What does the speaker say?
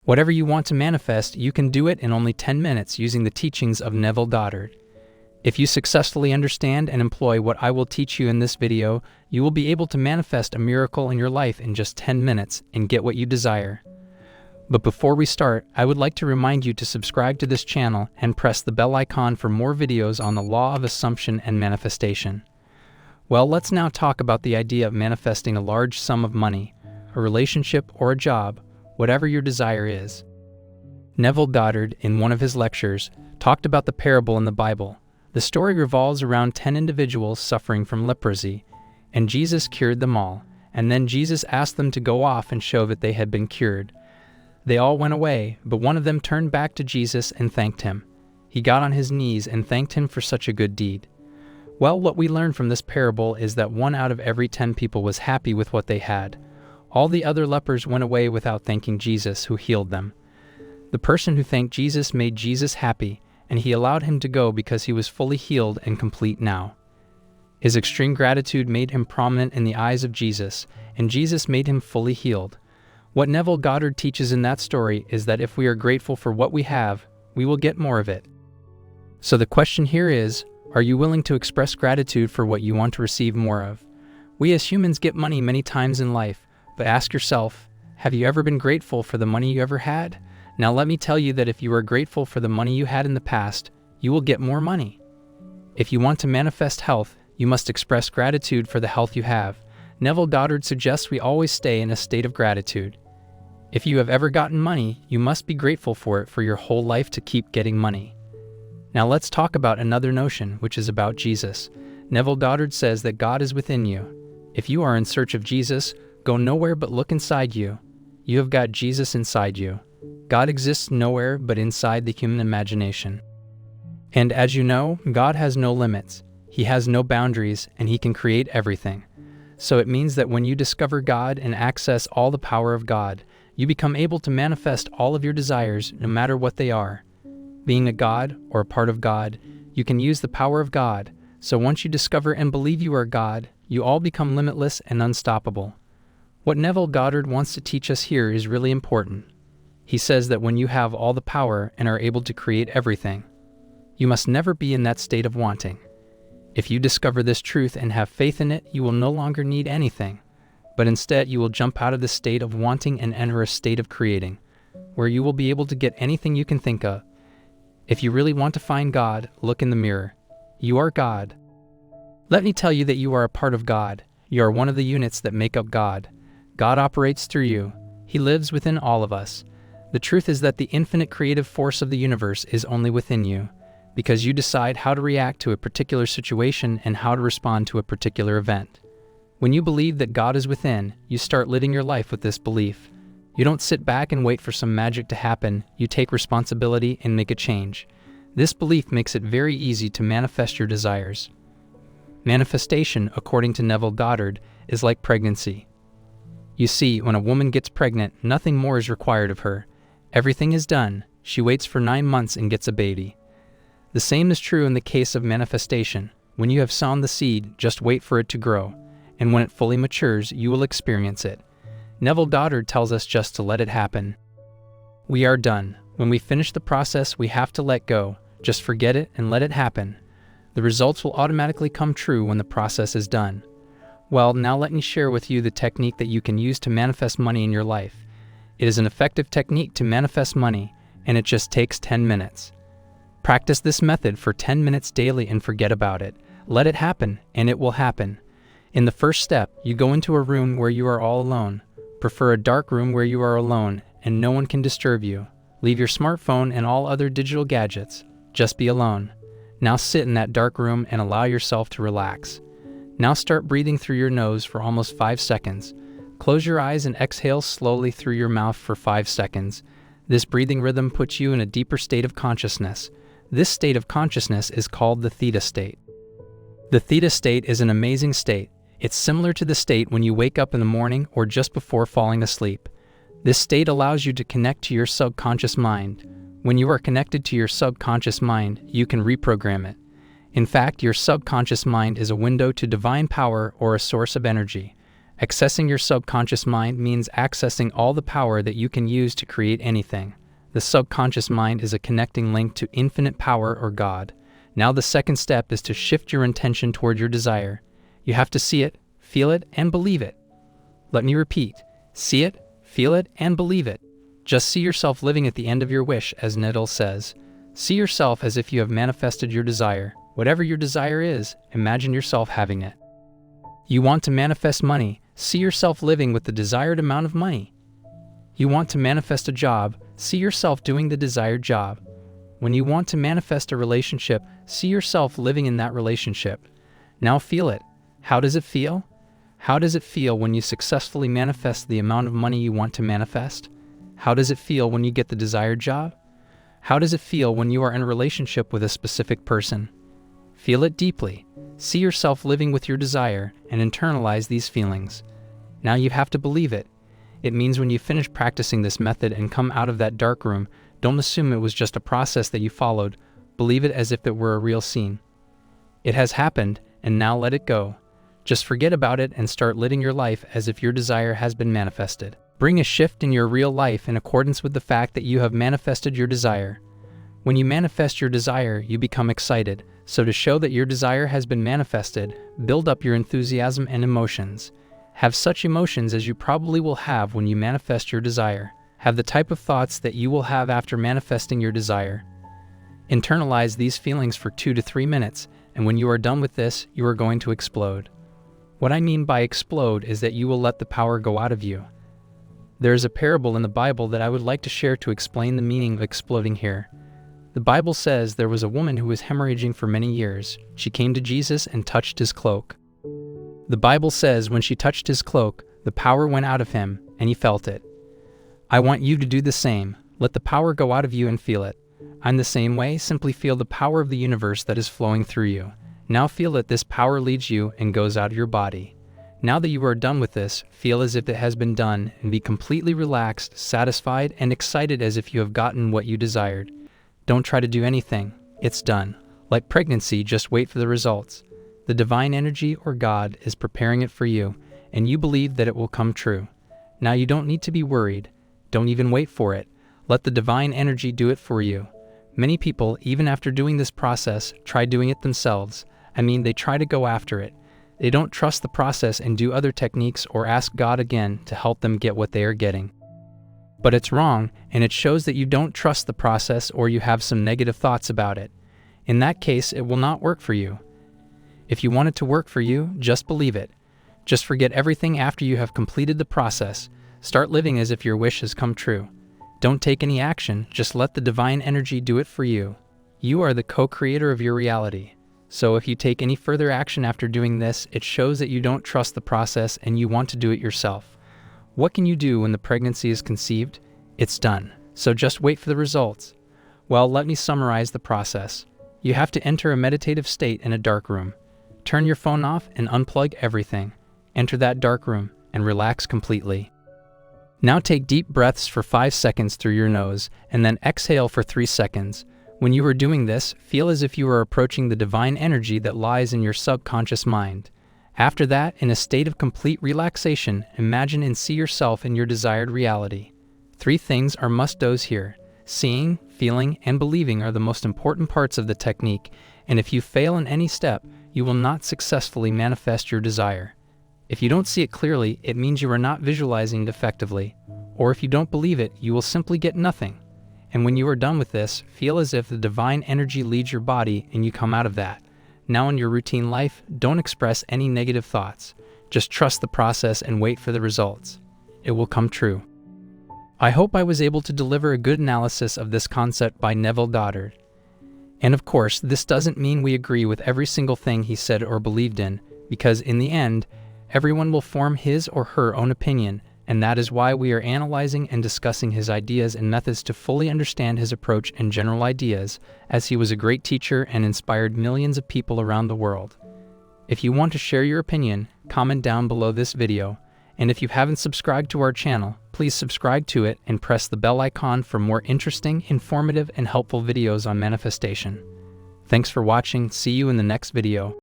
Whatever you want to manifest, you can do it in only 10 minutes using the teachings of Neville Goddard. If you successfully understand and employ what I will teach you in this video, you will be able to manifest a miracle in your life in just 10 minutes and get what you desire. But before we start, I would like to remind you to subscribe to this channel and press the bell icon for more videos on the law of assumption and manifestation. Well, let's now talk about the idea of manifesting a large sum of money, a relationship, or a job, whatever your desire is. Neville Goddard, in one of his lectures, talked about the parable in the Bible. The story revolves around 10 individuals suffering from leprosy, and Jesus cured them all, and then Jesus asked them to go off and show that they had been cured. They all went away, but one of them turned back to Jesus and thanked him. He got on his knees and thanked him for such a good deed. Well, what we learn from this parable is that 1 out of every 10 people was happy with what they had. All the other lepers went away without thanking Jesus, who healed them. The person who thanked Jesus made Jesus happy, and he allowed him to go because he was fully healed and complete now. His extreme gratitude made him prominent in the eyes of Jesus, and Jesus made him fully healed. What Neville Goddard teaches in that story is that if we are grateful for what we have, we will get more of it. So the question here is, are you willing to express gratitude for what you want to receive more of? We as humans get money many times in life, but ask yourself, have you ever been grateful for the money you ever had? Now let me tell you that if you are grateful for the money you had in the past, you will get more money. If you want to manifest health, you must express gratitude for the health you have. Neville Goddard suggests we always stay in a state of gratitude. If you have ever gotten money, you must be grateful for it for your whole life to keep getting money. Now let's talk about another notion, which is about Jesus. Neville Goddard says that God is within you. If you are in search of Jesus, go nowhere but look inside you. You have got Jesus inside you. God exists nowhere but inside the human imagination. And as you know, God has no limits. He has no boundaries, and he can create everything. So it means that when you discover God and access all the power of God, you become able to manifest all of your desires, no matter what they are. Being a God, or a part of God, you can use the power of God. So once you discover and believe you are God, you all become limitless and unstoppable. What Neville Goddard wants to teach us here is really important. He says that when you have all the power and are able to create everything, you must never be in that state of wanting. If you discover this truth and have faith in it, you will no longer need anything, but instead you will jump out of the state of wanting and enter a state of creating, where you will be able to get anything you can think of. If you really want to find God, look in the mirror. You are God. Let me tell you that you are a part of God. You are one of the units that make up God. God operates through you. He lives within all of us. The truth is that the infinite creative force of the universe is only within you, because you decide how to react to a particular situation and how to respond to a particular event. When you believe that God is within, you start living your life with this belief. You don't sit back and wait for some magic to happen. You take responsibility and make a change. This belief makes it very easy to manifest your desires. Manifestation, according to Neville Goddard, is like pregnancy. You see, when a woman gets pregnant, nothing more is required of her. Everything is done. She waits for 9 months and gets a baby. The same is true in the case of manifestation. When you have sown the seed, just wait for it to grow, and when it fully matures, you will experience it. Neville Goddard tells us just to let it happen. We are done. When we finish the process, we have to let go. Just forget it and let it happen. The results will automatically come true when the process is done. Well, now let me share with you the technique that you can use to manifest money in your life. It is an effective technique to manifest money, and it just takes 10 minutes. Practice this method for 10 minutes daily and forget about it. Let it happen, and it will happen. In the first step, you go into a room where you are all alone. Prefer a dark room where you are alone and no one can disturb you. Leave your smartphone and all other digital gadgets. Just be alone. Now sit in that dark room and allow yourself to relax. Now start breathing through your nose for almost 5 seconds. Close your eyes and exhale slowly through your mouth for 5 seconds. This breathing rhythm puts you in a deeper state of consciousness. This state of consciousness is called the theta state. The theta state is an amazing state. It's similar to the state when you wake up in the morning or just before falling asleep. This state allows you to connect to your subconscious mind. When you are connected to your subconscious mind, you can reprogram it. In fact, your subconscious mind is a window to divine power or a source of energy. Accessing your subconscious mind means accessing all the power that you can use to create anything. The subconscious mind is a connecting link to infinite power or God. Now the second step is to shift your intention toward your desire. You have to see it, feel it, and believe it. Let me repeat. See it, feel it, and believe it. Just see yourself living at the end of your wish, as Neville says. See yourself as if you have manifested your desire. Whatever your desire is, imagine yourself having it. You want to manifest money. See yourself living with the desired amount of money. You want to manifest a job. See yourself doing the desired job. When you want to manifest a relationship, see yourself living in that relationship. Now feel it. How does it feel? How does it feel when you successfully manifest the amount of money you want to manifest? How does it feel when you get the desired job? How does it feel when you are in a relationship with a specific person? Feel it deeply. See yourself living with your desire and internalize these feelings. Now you have to believe it. It means when you finish practicing this method and come out of that dark room, don't assume it was just a process that you followed. Believe it as if it were a real scene. It has happened, and now let it go. Just forget about it and start living your life as if your desire has been manifested. Bring a shift in your real life in accordance with the fact that you have manifested your desire. When you manifest your desire, you become excited. So to show that your desire has been manifested, build up your enthusiasm and emotions. Have such emotions as you probably will have when you manifest your desire. Have the type of thoughts that you will have after manifesting your desire. Internalize these feelings for 2 to 3 minutes, and when you are done with this, you are going to explode. What I mean by explode is that you will let the power go out of you. There is a parable in the Bible that I would like to share to explain the meaning of exploding here. The Bible says there was a woman who was hemorrhaging for many years. She came to Jesus and touched his cloak. The Bible says when she touched his cloak, the power went out of him, and he felt it. I want you to do the same. Let the power go out of you and feel it. I'm the same way. Simply feel the power of the universe that is flowing through you. Now feel that this power leads you and goes out of your body. Now that you are done with this, feel as if it has been done and be completely relaxed, satisfied, and excited as if you have gotten what you desired. Don't try to do anything. It's done. Like pregnancy, just wait for the results. The divine energy or God is preparing it for you, and you believe that it will come true. Now you don't need to be worried. Don't even wait for it. Let the divine energy do it for you. Many people, even after doing this process, try doing it themselves. They try to go after it. They don't trust the process and do other techniques or ask God again to help them get what they are getting. But it's wrong, and it shows that you don't trust the process or you have some negative thoughts about it. In that case, it will not work for you. If you want it to work for you, just believe it. Just forget everything after you have completed the process. Start living as if your wish has come true. Don't take any action, just let the divine energy do it for you. You are the co-creator of your reality. So if you take any further action after doing this, it shows that you don't trust the process and you want to do it yourself. What can you do when the pregnancy is conceived? It's done. So just wait for the results. Well, let me summarize the process. You have to enter a meditative state in a dark room. Turn your phone off and unplug everything. Enter that dark room and relax completely. Now take deep breaths for 5 seconds through your nose and then exhale for 3 seconds. When you are doing this, feel as if you are approaching the divine energy that lies in your subconscious mind. After that, in a state of complete relaxation, imagine and see yourself in your desired reality. 3 things are must-dos here. Seeing, feeling, and believing are the most important parts of the technique, and if you fail in any step, you will not successfully manifest your desire. If you don't see it clearly, it means you are not visualizing it effectively, or if you don't believe it, you will simply get nothing. And when you are done with this, feel as if the divine energy leads your body and you come out of that. Now in your routine life, don't express any negative thoughts. Just trust the process and wait for the results. It will come true. I hope I was able to deliver a good analysis of this concept by Neville Goddard. And of course, this doesn't mean we agree with every single thing he said or believed in, because in the end, everyone will form his or her own opinion, and that is why we are analyzing and discussing his ideas and methods to fully understand his approach and general ideas, as he was a great teacher and inspired millions of people around the world. If you want to share your opinion, comment down below this video, and if you haven't subscribed to our channel, please subscribe to it and press the bell icon for more interesting, informative, and helpful videos on manifestation. Thanks for watching. See you in the next video.